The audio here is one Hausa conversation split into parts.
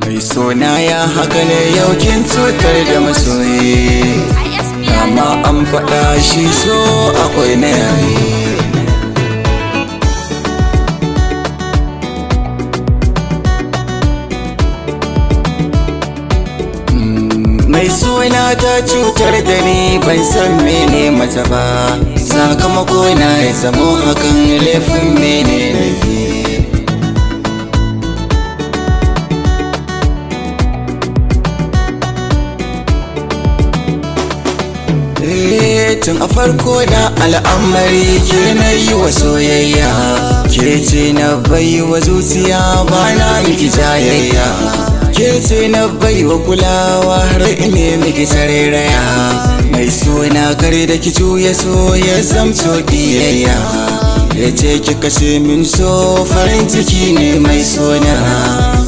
Mai sona ya haka ne yau kin cutar da masoyi, amma an faɗa shi so akwai na yayi. Mai sona ta cutar da ni ban san mene mata ba, sakamako na ya zamo hakan laifin mene laifi. Tun a farko da al'amari ke na yi wa soyayya, ke ce na bai wa zuciya ba na miki jayayya, ke ce na bai wa kulawa har ine miki tarairaya. Mai sona kare da ki juya so ya zamto ƙiyayya, ya ce ki kashe min so farin ciki ne mai sona,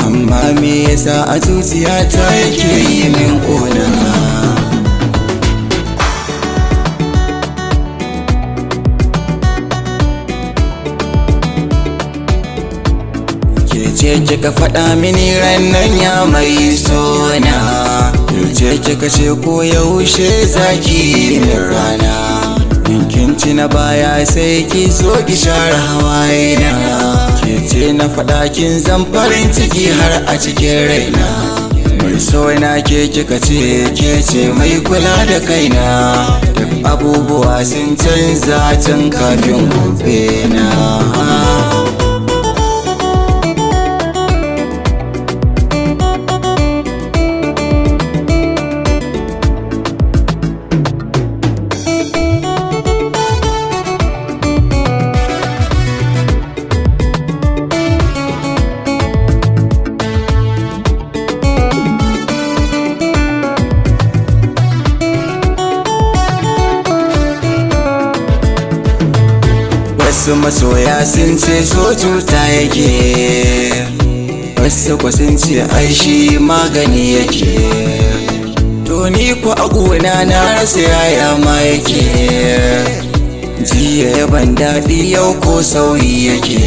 amma me yasa a zuciyata yake yi min ƙona. Ce kika faɗa mini rannan ya mai sona, ce kika ce ko yaushe zaki min rana, in kin ci na baya sai ki zo ki share hawaye na. Ke ce na faɗa kin zan farin ciki har a cikin raina, mai sona ke kika ce ke ce mai kula da kaina, duk abubuwa sun canza tun kafin gobe na. Wasu masoya sun ce so cuta yake, wasu kwa sun ce ai shi magani yake, to ni ku a gona na rasa yaya ma yake. Jiya ya ban daɗi yau ko sauyi yake,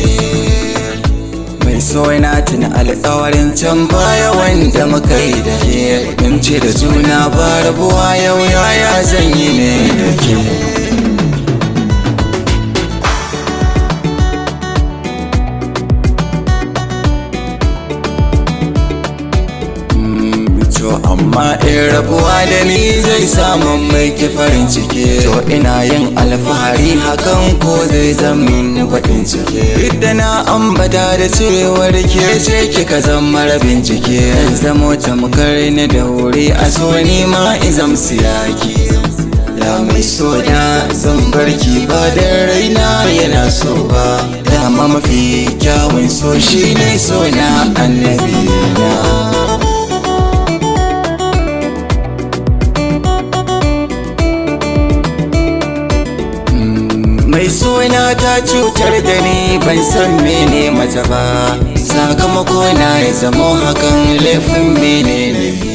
mai sona tuna alƙawarin can baya wanda muka yi da ke, mun ce da juna ba rabuwa yau yaya zan yi ne da ke. Amma in rabuwa da ni zai samu mai ki farin ciki, to ina yin alfahari hakan ko zai zama baƙin ciki. Duk da na ambata da cewar ke ce kika zama rabin ciki, zamo tamkar ni da wuri a so ni ma izam siyaki. Ya mai sona zan barki ba da raina yana so ba, dama mafi kyawun so shi ne sona annabi na. Mai sona ta cutar da ni ban san mene mata ba, sakamako na ya zamo hakan laifin mene ne.